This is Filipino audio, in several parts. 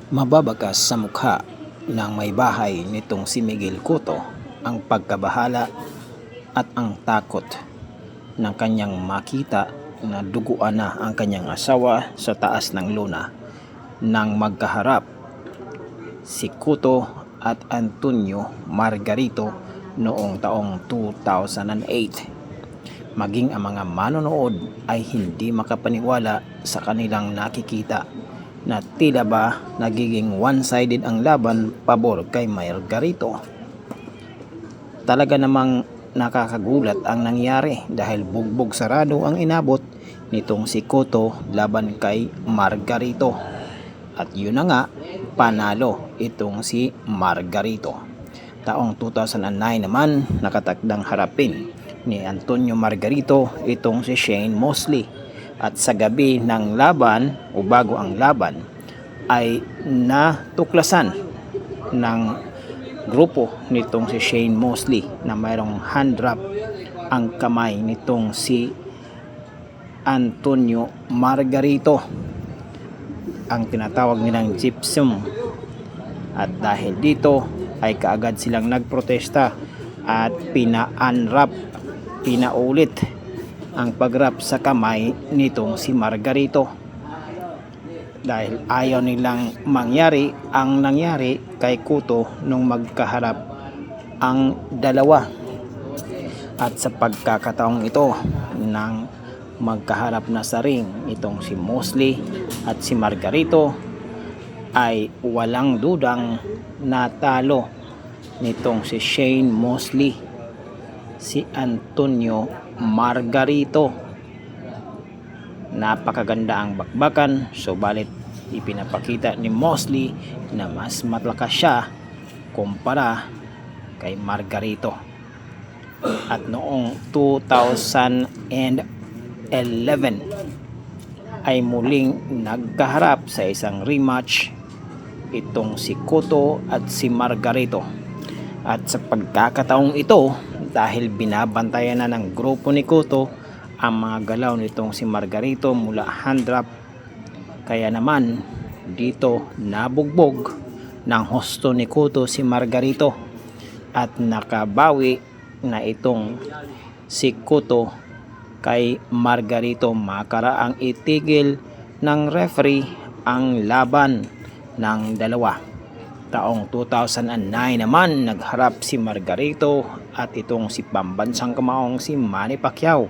Mababagas sa mukha ng may bahay nitong si Miguel Cotto ang pagkabahala at ang takot ng kanyang makita na duguan na ang kanyang asawa sa taas ng luna nang magkaharap si Cotto at Antonio Margarito noong taong 2008. Maging ang mga manonood ay hindi makapaniwala sa kanilang nakikita na tila ba nagiging one-sided ang laban pabor kay Margarito. Talaga namang nakakagulat ang nangyari dahil bugbog sarado ang inabot nitong si Cotto laban kay Margarito. At yun na nga, panalo itong si Margarito. Taong 2009 naman, nakatakdang harapin ni Antonio Margarito itong si Shane Mosley. At sa gabi ng laban o bago ang laban ay natuklasan ng grupo nitong si Shane Mosley na mayroong hand wrap ang kamay nitong si Antonio Margarito, ang tinatawag nilang gypsum. At dahil dito ay kaagad silang nagprotesta at pinaulit ang pag-wrap sa kamay nitong si Margarito dahil ayaw nilang mangyari ang nangyari kay Cotto nung magkaharap ang dalawa. At sa pagkakataong ito nang magkaharap na sa ring itong si Mosley at si Margarito ay walang dudang natalo nitong si Shane Mosley si Antonio Margarito. Napakaganda ang bakbakan, subalit ipinapakita ni Mosley na mas malakas siya kumpara kay Margarito. At noong 2011 ay muling nagkaharap sa isang rematch itong si Cotto at si Margarito. At sa pagkakataong ito, dahil binabantayan na ng grupo ni Cotto ang mga galaw nitong si Margarito mula hand wrap, kaya naman dito nabugbog ng husto ni Cotto si Margarito at nakabawi na itong si Cotto kay Margarito. Makaraang itigil ng referee ang laban ng dalawa. Taong 2009 naman nagharap si Margarito at itong si pambansang kamaong si Manny Pacquiao.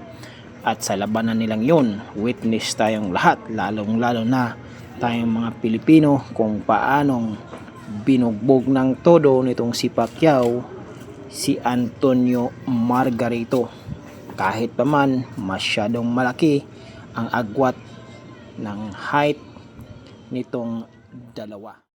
At sa labanan nilang yun, witness tayong lahat, lalong-lalo na tayong mga Pilipino, kung paanong binugbog ng todo nitong si Pacquiao si Antonio Margarito. Kahit pa man masyadong malaki ang agwat ng height nitong dalawa.